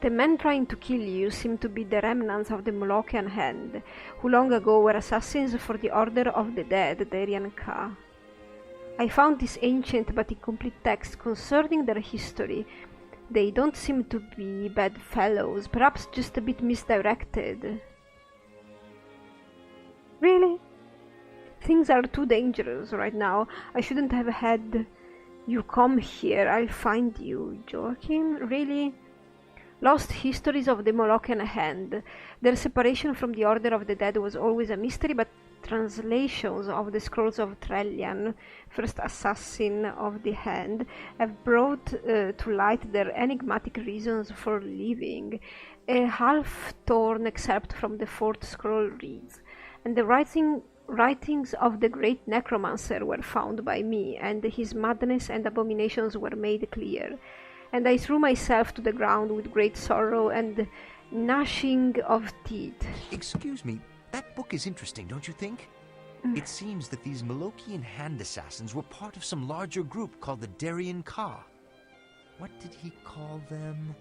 The men trying to kill you seem to be the remnants of the Molochian Hand, who long ago were assassins for the Order of the Dead, Darien Ka. I found this ancient but incomplete text concerning their history. They don't seem to be bad fellows, perhaps just a bit misdirected. Really? Things are too dangerous right now. I shouldn't have had you come here. I'll find you. Joachim? Really? Lost histories of the Molochian Hand. Their separation from the Order of the Dead was always a mystery, but translations of the Scrolls of Trellian, first assassin of the Hand, have brought to light their enigmatic reasons for living. A half-torn excerpt from the fourth scroll reads, "And the writings of the great necromancer were found by me, and his madness and abominations were made clear. And I threw myself to the ground with great sorrow and gnashing of teeth." Excuse me, that book is interesting, don't you think? It seems that these Molochian Hand assassins were part of some larger group called the Darien Ka. What did he call them?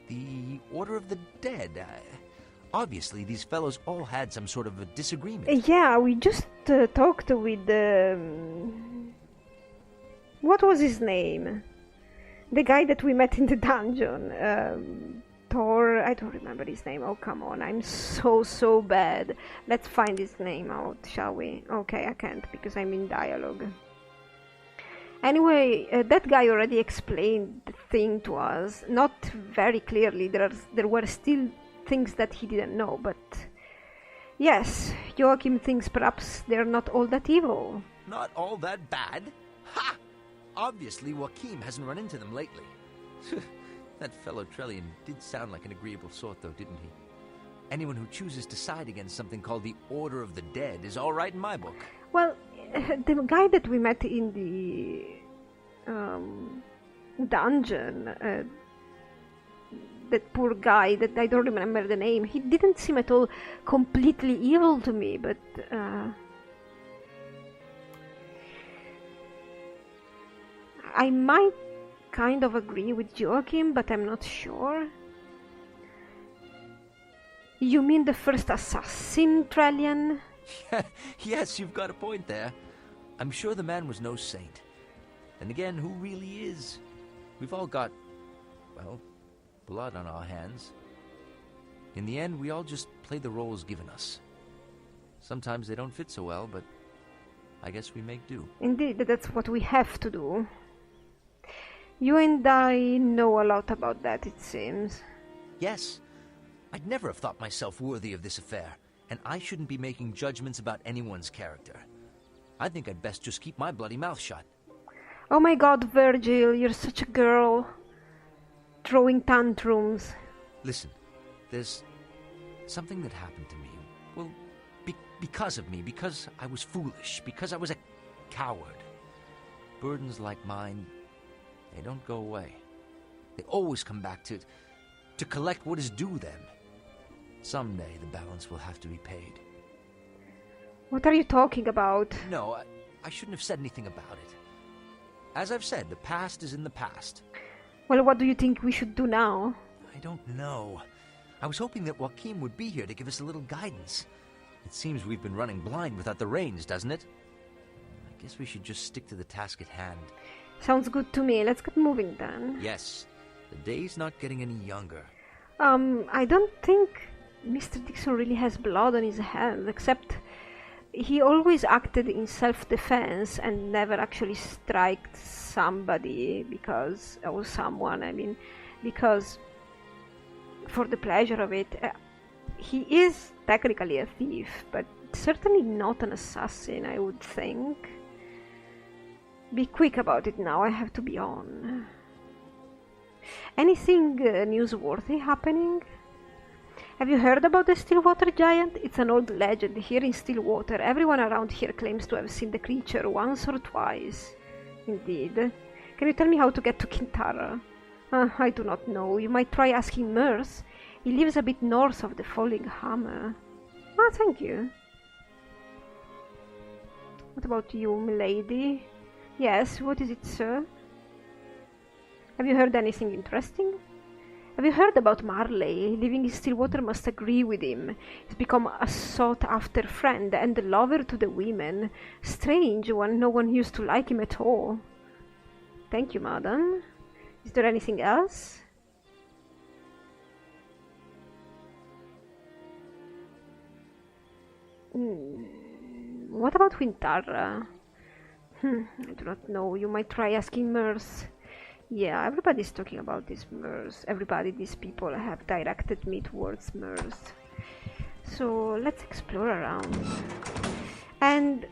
The Order of the Dead. Obviously, these fellows all had some sort of a disagreement. Yeah, we just talked with... what was his name? The guy that we met in the dungeon. Thor... I don't remember his name. Oh, come on. I'm so bad. Let's find his name out, shall we? Okay, I can't because I'm in dialogue. Anyway, that guy already explained the thing to us. Not very clearly. There were still things that he didn't know, but... Yes, Joachim thinks perhaps they're not all that evil. Not all that bad? Ha! Obviously, Joachim hasn't run into them lately. That fellow Trellian did sound like an agreeable sort, though, didn't he? Anyone who chooses to side against something called the Order of the Dead is all right in my book. Well, the guy that we met in the dungeon, that poor guy that I don't remember the name, he didn't seem at all completely evil to me, but I might kind of agree with Joachim, but I'm not sure. You mean the first assassin, Trellian? Yes, you've got a point there. I'm sure the man was no saint. Then again, who really is? We've all got, well, blood on our hands. In the end, we all just play the roles given us. Sometimes they don't fit so well, but I guess we make do. Indeed, that's what we have to do. You and I know a lot about that, it seems. Yes. I'd never have thought myself worthy of this affair, and I shouldn't be making judgments about anyone's character. I think I'd best just keep my bloody mouth shut. Oh my god, Virgil, you're such a girl. Throwing tantrums. Listen, there's something that happened to me. Well, because of me, because I was foolish, because I was a coward. Burdens like mine, they don't go away. They always come back to collect what is due them. Someday the balance will have to be paid. What are you talking about? No, I shouldn't have said anything about it. As I've said, the past is in the past. Well, what do you think we should do now? I don't know. I was hoping that Joachim would be here to give us a little guidance. It seems we've been running blind without the reins, doesn't it? I guess we should just stick to the task at hand. Sounds good to me. Let's get moving then. Yes. The day's not getting any younger. I don't think Mr. Dixon really has blood on his hands, except he always acted in self-defense and never actually striked somebody because, or someone, I mean, because for the pleasure of it. He is technically a thief, but certainly not an assassin, I would think. Be quick about it now, I have to be on. Anything newsworthy happening? Have you heard about the Stillwater Giant? It's an old legend here in Stillwater. Everyone around here claims to have seen the creature once or twice. Indeed. Can you tell me how to get to Kintara? I do not know. You might try asking Merce. He lives a bit north of the Falling Hammer. Ah, thank you. What about you, milady? Yes, what is it, sir? Have you heard anything interesting? Have you heard about Marley? Living in Stillwater must agree with him. He's become a sought-after friend and a lover to the women. Strange when no one used to like him at all. Thank you, madam. Is there anything else? What about Quintara? I do not know. You might try asking Merce. Yeah, everybody's talking about this Merce. These people have directed me towards Merce. So let's explore around. And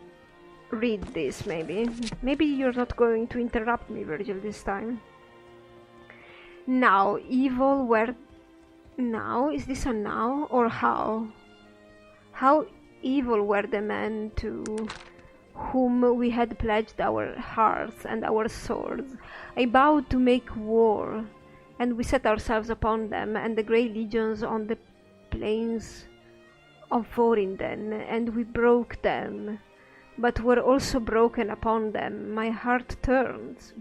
read this, maybe. Maybe you're not going to interrupt me, Virgil, this time. Now, evil were... Now? Is this a now or how? How evil were the men to whom we had pledged our hearts and our swords. I vowed to make war, and we set ourselves upon them and the grey legions on the plains of Vorinden, and we broke them, but were also broken upon them. My heart burns.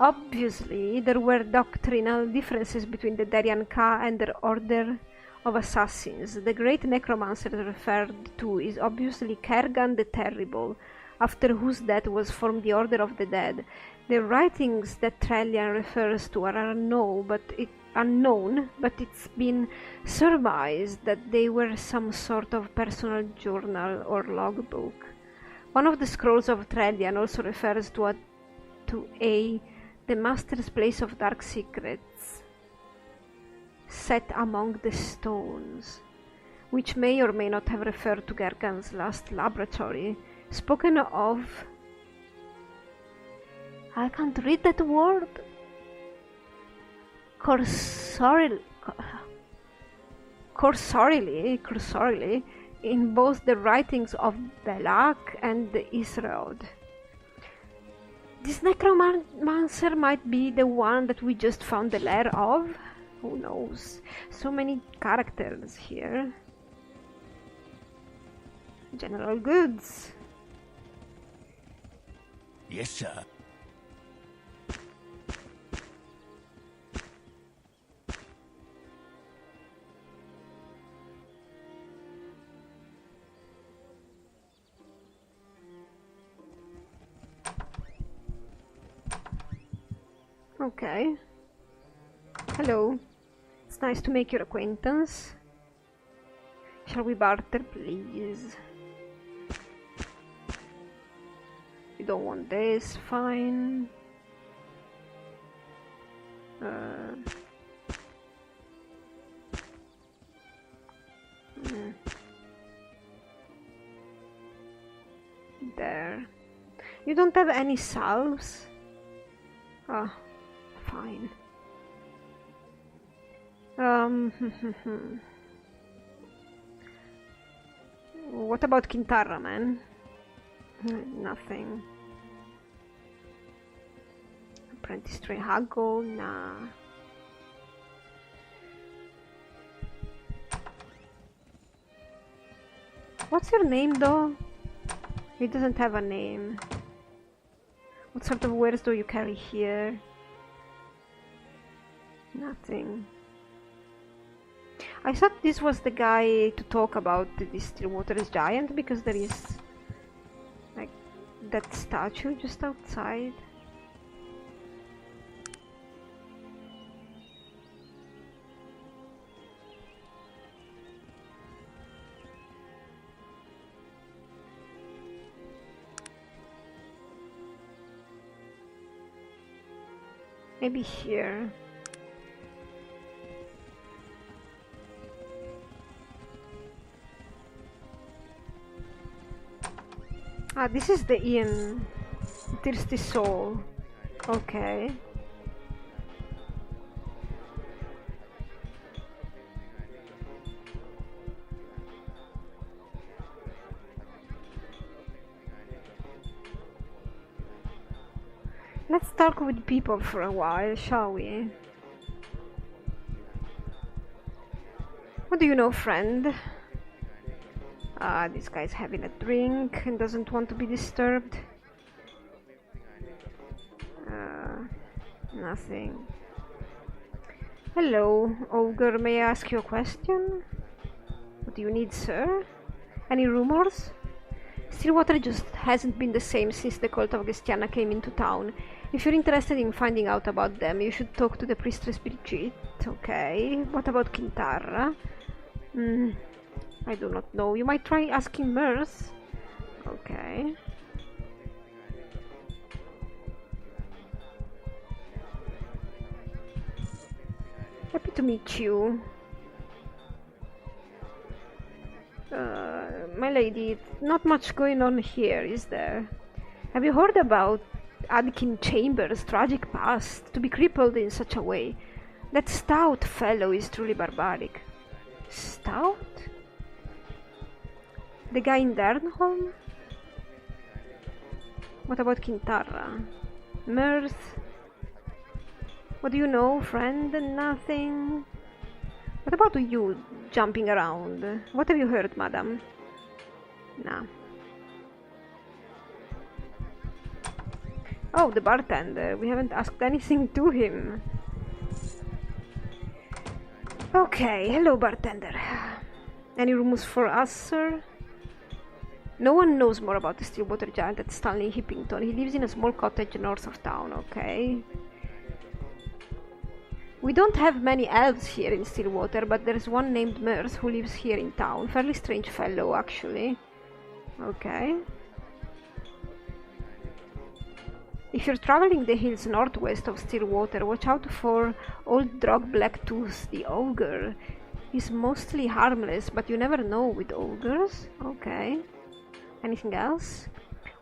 Obviously, there were doctrinal differences between the Darien Ka and their order of assassins. The great necromancer referred to is obviously Kergan the Terrible, after whose death was formed the Order of the Dead. The writings that Trellian refers to are unknown, but it's been surmised that they were some sort of personal journal or logbook. One of the scrolls of Trellian also refers to the Master's Place of Dark Secrets, set among the stones, which may or may not have referred to Gergan's last laboratory, spoken of... I can't read that word. Cursorily in both the writings of Belak and Israel. This necromancer might be the one that we just found the lair of. Who knows? So many characters here. General goods. Yes, sir. Okay. Hello. It's nice to make your acquaintance. Shall we barter, please? You don't want this, fine. There. You don't have any salves? Ah, fine. What about Quintara, man? Nothing. Apprentice Trey Haggle? Nah. What's your name, though? He doesn't have a name. What sort of wares do you carry here? Nothing. I thought this was the guy to talk about the Stillwater's giant, because there is like that statue just outside. Maybe here. Ah, this is the inn. Thirsty Soul. Okay. Let's talk with people for a while, shall we? What do you know, friend? This guy's having a drink and doesn't want to be disturbed. Nothing. Hello, ogre, may I ask you a question? What do you need, sir? Any rumors? Stillwater just hasn't been the same since the cult of Gestiana came into town. If you're interested in finding out about them, you should talk to the priestess Brigitte. Okay, what about Kintarra? I do not know. You might try asking Mirth. Okay. Happy to meet you. My lady, not much going on here, is there? Have you heard about Adkin Chambers' tragic past, to be crippled in such a way? That stout fellow is truly barbaric. Stout? The guy in Dernholm? What about Kintarra? Mirth? What do you know, friend? Nothing. What about you jumping around? What have you heard, madam? Nah. Oh, the bartender. We haven't asked anything to him. Okay, hello, bartender. Any rumors for us, sir? No one knows more about the Stillwater Giant than Stanley Hippington. He lives in a small cottage north of town, okay? We don't have many elves here in Stillwater, but there's one named Mirth who lives here in town. Fairly strange fellow, actually. Okay. If you're traveling the hills northwest of Stillwater, watch out for old Drog Blacktooth, the ogre. He's mostly harmless, but you never know with ogres. Okay. Anything else?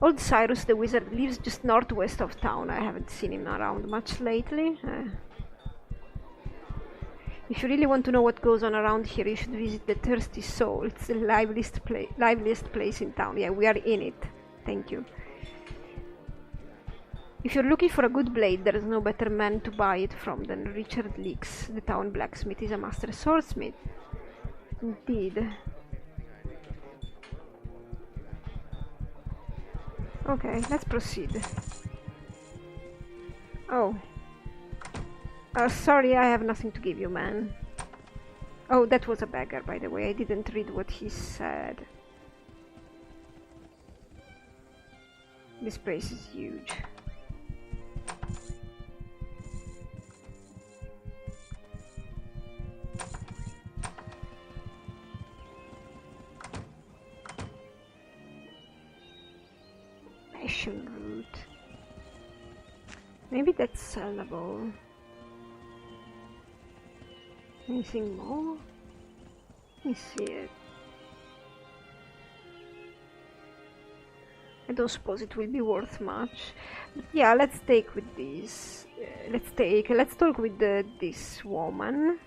Old Cyrus the wizard lives just northwest of town. I haven't seen him around much lately. If you really want to know what goes on around here, you should visit the Thirsty Soul. It's the liveliest place in town. Yeah, we are in it. Thank you. If you're looking for a good blade, there is no better man to buy it from than Richard Leaks, the town blacksmith. He's a master swordsmith. Indeed. Okay, let's proceed. Oh. Sorry, I have nothing to give you, man. Oh, that was a beggar, by the way. I didn't read what he said. This place is huge. Passion root. Maybe that's sellable. Anything more? Let me see it. I don't suppose it will be worth much. But yeah, let's take with this. Let's talk with this woman.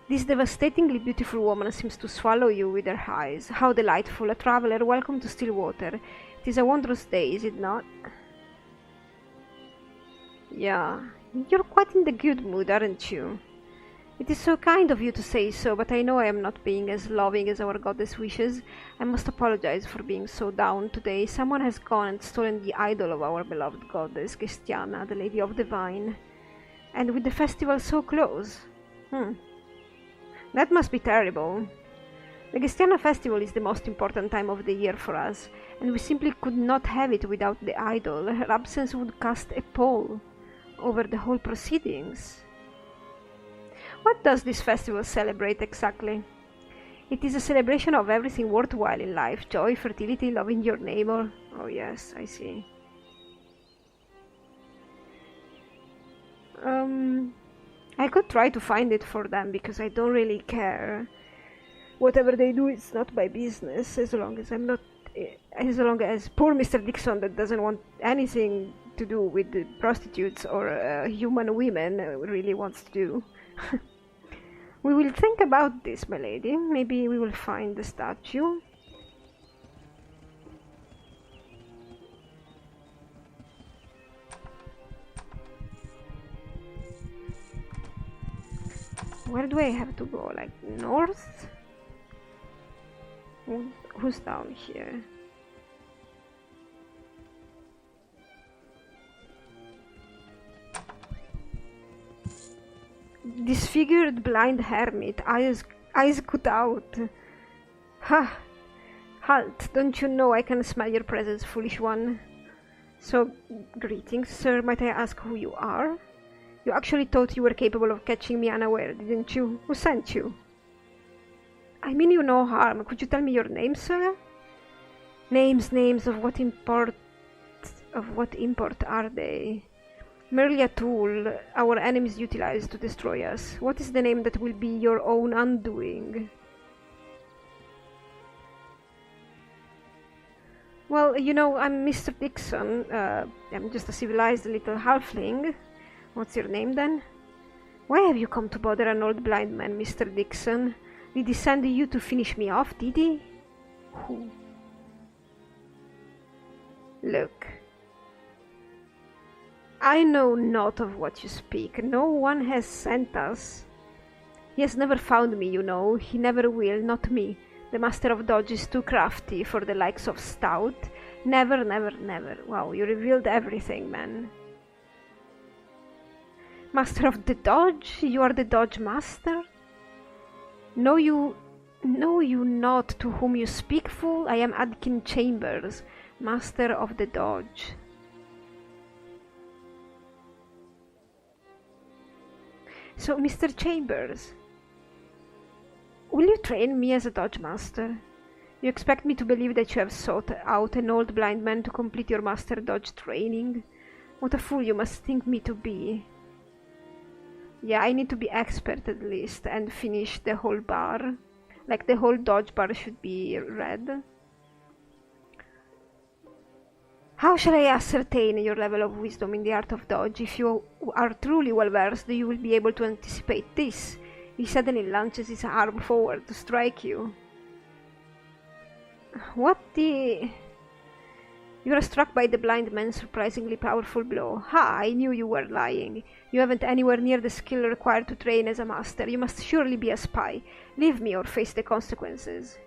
This devastatingly beautiful woman seems to swallow you with her eyes. How delightful, a traveler. Welcome to Stillwater. It is a wondrous day, is it not? Yeah, you're quite in the good mood, aren't you? It is so kind of you to say so, but I know I am not being as loving as our goddess wishes. I must apologize for being so down today. Someone has gone and stolen the idol of our beloved goddess, Gestiana, the Lady of the Vine. And with the festival so close. That must be terrible. The Gestiana festival is the most important time of the year for us, and we simply could not have it without the idol. Her absence would cast a pall over the whole proceedings. What does this festival celebrate exactly? It is a celebration of everything worthwhile in life. Joy, fertility, loving your neighbor. Oh yes, I see. I could try to find it for them, because I don't really care. Whatever they do, it's not my business, as long as I'm not... As long as poor Mr.Dixon, that doesn't want anything to do with the prostitutes or human women, really wants to do. We will think about this, my lady. Maybe we will find the statue. Where do I have to go? Like north? Who's down here? disfigured blind hermit, eyes cut out. Ha! Halt! Don't you know I can smell your presence, foolish one? So, greetings, sir. Might I ask who you are? You actually thought you were capable of catching me unaware, didn't you? Who sent you? I mean you no harm. Could you tell me your name, sir? Names, of what import are they? Merely a tool our enemies utilize to destroy us. What is the name that will be your own undoing? Well, you know, I'm Mr.Dixon. I'm just a civilized little halfling. What's your name, then? Why have you come to bother an old blind man, Mr.Dixon? Did he send you to finish me off, did he? Who? Look. I know not of what you speak. No one has sent us. He has never found me, you know. He never will, not me. The Master of Dodge is too crafty for the likes of Stout. Never, never, never. Wow, you revealed everything, man. Master of the Dodge? You are the Dodge Master? Know you not to whom you speak, fool? I am Adkin Chambers, Master of the Dodge. So, Mr. Chambers, will you train me as a Dodge Master? You expect me to believe that you have sought out an old blind man to complete your Master Dodge training? What a fool you must think me to be. Yeah, I need to be expert at least and finish the whole bar. Like the whole Dodge bar should be red. How shall I ascertain your level of wisdom in the art of Dodge? If you are truly well versed, you will be able to anticipate this. He suddenly launches his arm forward to strike you. What the... You are struck by the blind man's surprisingly powerful blow. Ha! I knew you were lying. You haven't anywhere near the skill required to train as a master. You must surely be a spy. Leave me or face the consequences.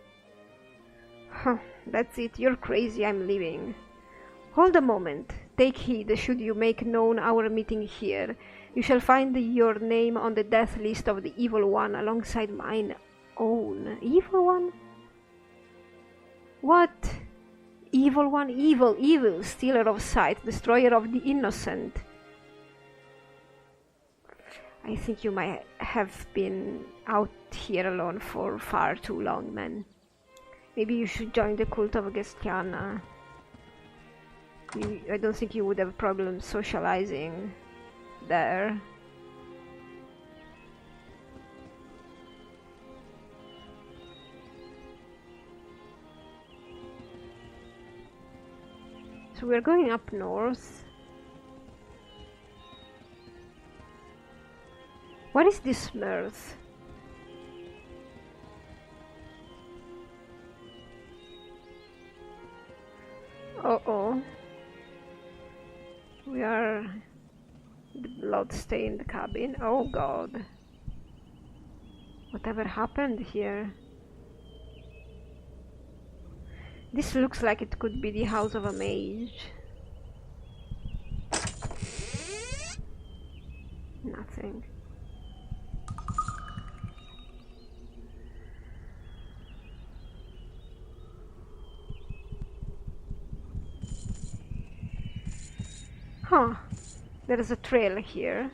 Huh, that's it. You're crazy. I'm leaving. Hold a moment. Take heed should you make known our meeting here. You shall find your name on the death list of the Evil One alongside mine own. Evil One? What? Evil One? Evil, evil, stealer of sight, destroyer of the innocent. I think you might have been out here alone for far too long, man. Maybe you should join the cult of Gestiana. I don't think you would have problems socializing there. So we're going up north. What is this mirth? Uh-oh. We are in the blood-stained cabin. Oh god. Whatever happened here? This looks like it could be the house of a mage. Nothing. Huh. There is a trail here.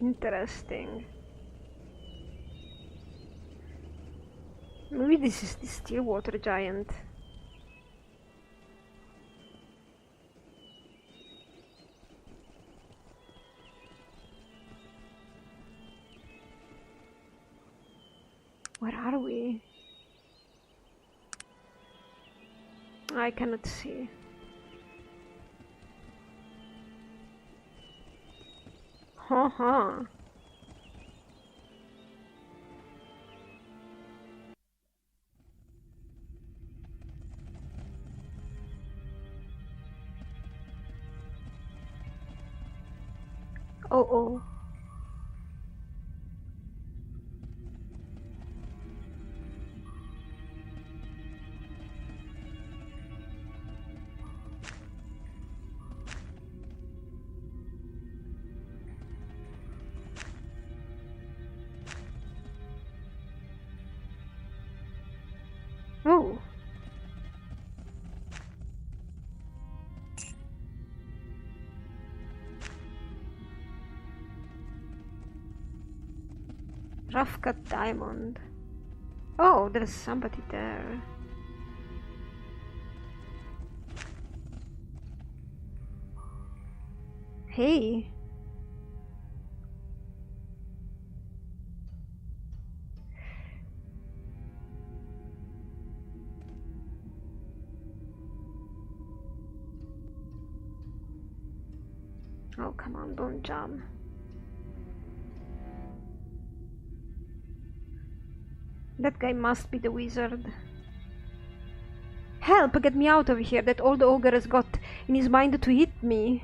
Interesting. Maybe this is the Stillwater giant. Where are we? I cannot see. Huh. Oh. Rough cut diamond. Oh, there's somebody there. Hey. Oh, come on, don't jump. That guy must be the wizard. Help! Get me out of here! That old ogre has got in his mind to hit me.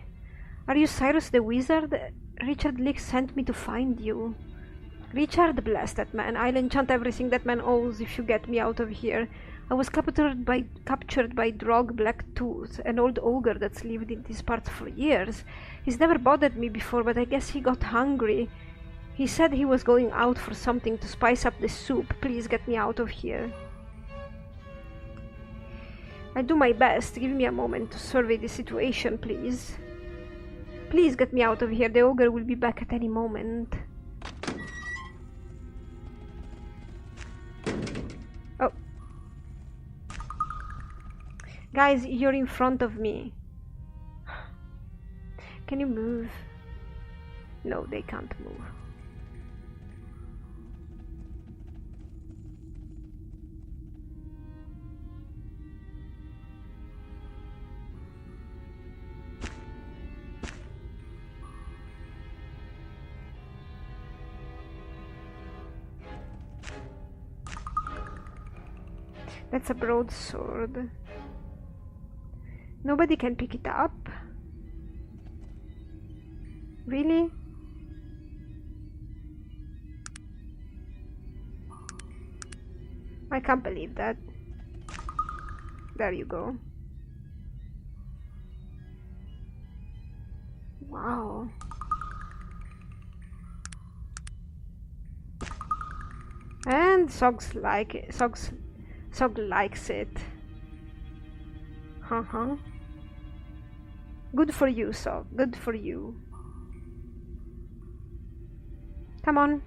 Are you Cyrus the wizard? Richard Leake sent me to find you. Richard, bless that man. I'll enchant everything that man owns if you get me out of here. I was captured by Drog Blacktooth, an old ogre that's lived in these parts for years. He's never bothered me before, but I guess he got hungry. He said he was going out for something to spice up the soup. Please get me out of here. I'll do my best. Give me a moment to survey the situation, please. Please get me out of here. The ogre will be back at any moment. Oh. Guys, you're in front of me. Can you move? No, they can't move. That's a broadsword. Nobody can pick it up? Really? I can't believe that. There you go. Wow. And Sog likes it. Good for you, Sog. Good for you. Come on.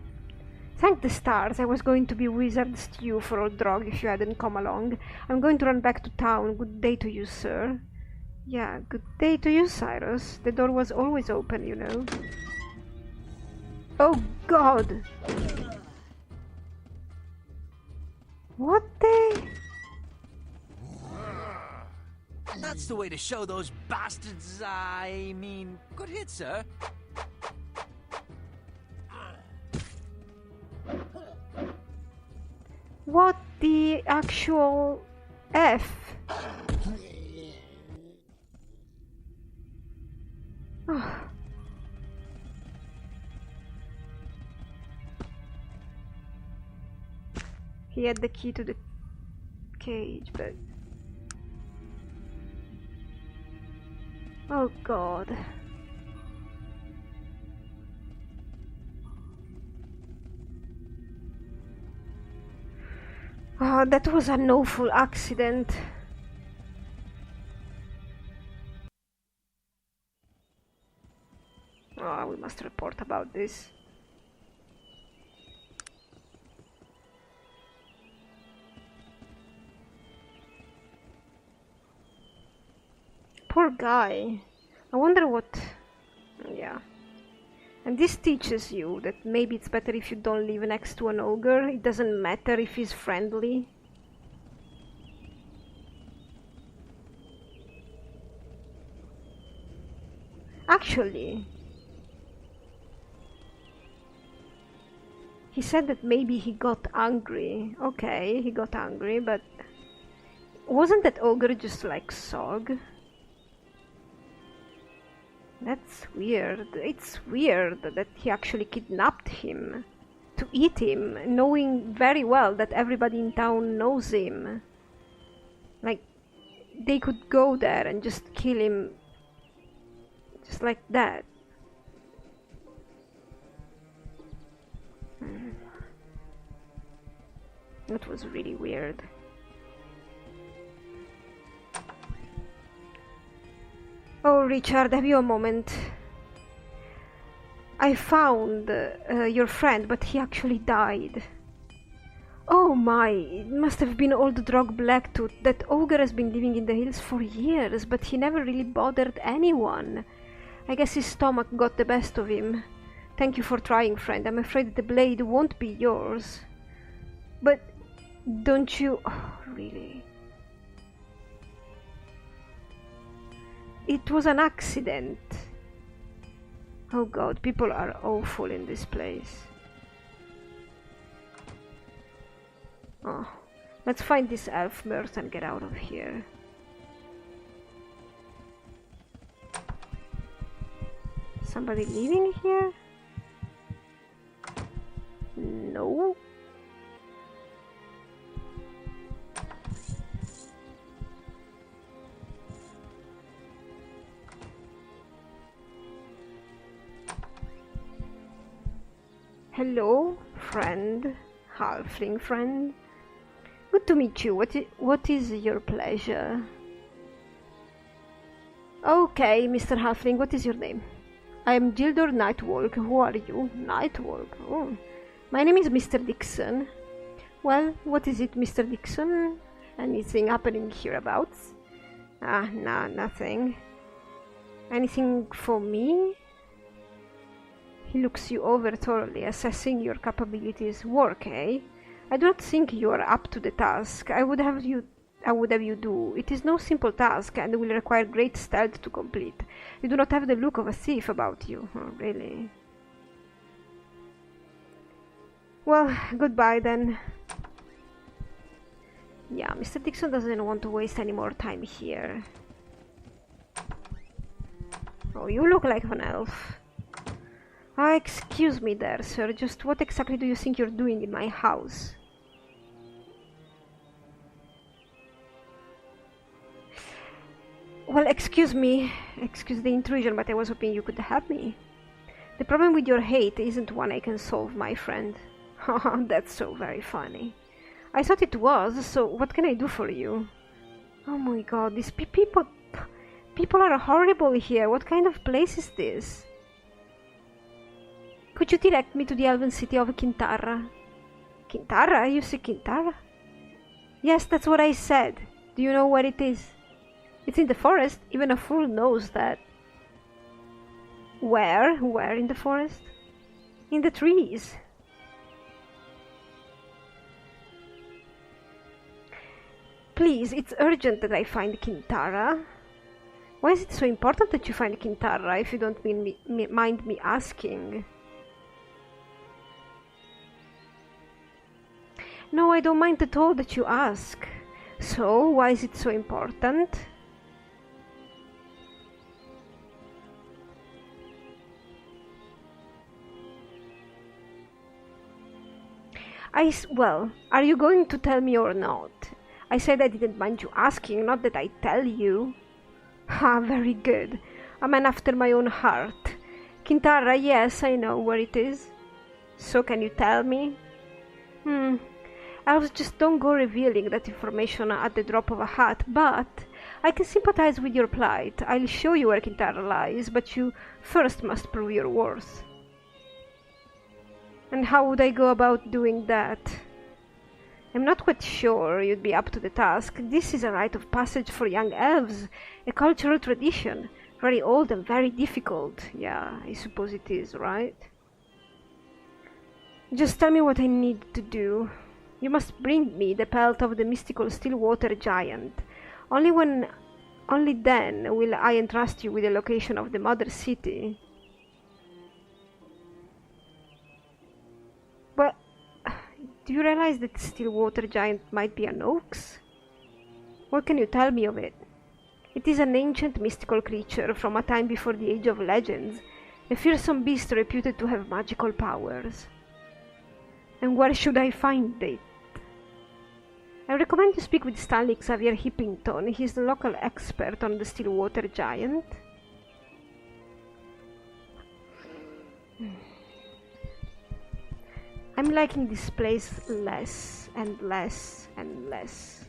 Thank the stars. I was going to be wizard stew for old Drog if you hadn't come along. I'm going to run back to town. Good day to you, sir. Yeah, good day to you, Cyrus. The door was always open, you know. Oh, God! What the... That's the way to show those bastards, I mean... Good hit, sir. What the actual F? Oh. He had the key to the cage, but... Oh God. Oh, that was an awful accident. Oh, we must report about this. Poor guy. I wonder what... Yeah. And this teaches you that maybe it's better if you don't live next to an ogre. It doesn't matter if he's friendly. Actually, he said that maybe he got angry. Okay, he got angry, but wasn't that ogre just like Sog? That's weird. It's weird that he actually kidnapped him to eat him, knowing very well that everybody in town knows him. Like, they could go there and just kill him just like that. That was really weird. Oh, Richard, have you a moment? I found your friend, but he actually died. Oh my, it must have been old Drog Blacktooth. That ogre has been living in the hills for years, but he never really bothered anyone. I guess his stomach got the best of him. Thank you for trying, friend. I'm afraid the blade won't be yours. But don't you... Oh, really? It was an accident. Oh god, people are awful in this place. Oh, let's find this elf mirth and get out of here. Somebody living here? No. Hello, friend, halfling friend. Good to meet you. What is your pleasure? Okay, Mr. Halfling, what is your name? I am Gildor Nightwalk. Who are you? Nightwalk. Oh. My name is Mr.Dixon. Well, what is it, Mr. Dixon? Anything happening hereabouts? Ah, nah, nothing. Anything for me? He looks you over thoroughly, assessing your capabilities. Work, eh? I do not think you are up to the task. I would have you do. It is no simple task and will require great stealth to complete. You do not have the look of a thief about you. Oh, really? Well, goodbye then. Yeah, Mr. Dixon doesn't want to waste any more time here. Oh, you look like an elf. Ah, excuse me there, sir. Just what exactly do you think you're doing in my house? Well, excuse me. Excuse the intrusion, but I was hoping you could help me. The problem with your hate isn't one I can solve, my friend. Haha, that's so very funny. I thought it was, so what can I do for you? Oh my god, these people are horrible here. What kind of place is this? Could you direct me to the elven city of Kintarra? Kintarra? You say Kintarra? Yes, that's what I said. Do you know where it is? It's in the forest. Even a fool knows that. Where? Where in the forest? In the trees. Please, it's urgent that I find Kintarra. Why is it so important that you find Kintarra, if you don't mind me asking? No, I don't mind at all that you ask. So, why is it so important? Well, are you going to tell me or not? I said I didn't mind you asking, not that I tell you. Ha, very good. A man after my own heart. Kintarra, yes, I know where it is. So can you tell me? Elves just don't go revealing that information at the drop of a hat, but I can sympathize with your plight. I'll show you where Kintarra lies, but you first must prove your worth. And how would I go about doing that? I'm not quite sure you'd be up to the task. This is a rite of passage for young elves, a cultural tradition, very old and very difficult. Yeah, I suppose it is, right? Just tell me what I need to do. You must bring me the pelt of the mystical Stillwater giant. Only then will I entrust you with the location of the mother city. But do you realize that Stillwater giant might be an ox? What can you tell me of it? It is an ancient mystical creature from a time before the age of legends, a fearsome beast reputed to have magical powers. And where should I find it? I recommend you speak with Stanley Xavier Hippington. He is the local expert on the Stillwater giant. I'm liking this place less and less and less.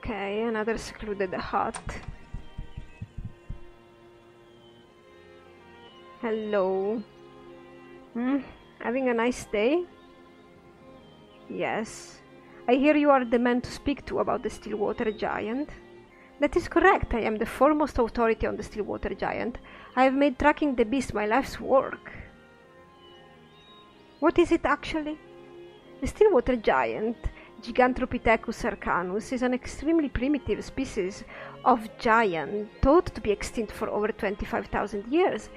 Okay, another secluded hut. Hello. Having a nice day? Yes. I hear you are the man to speak to about the Stillwater Giant. That is correct. I am the foremost authority on the Stillwater Giant. I have made tracking the beast my life's work. What is it actually? The Stillwater Giant, Gigantopithecus arcanus, is an extremely primitive species of giant, thought to be extinct for over 25,000 years.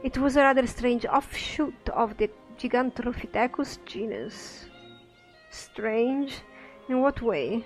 It was a rather strange offshoot of the Gigantopithecus genus. Strange? In what way?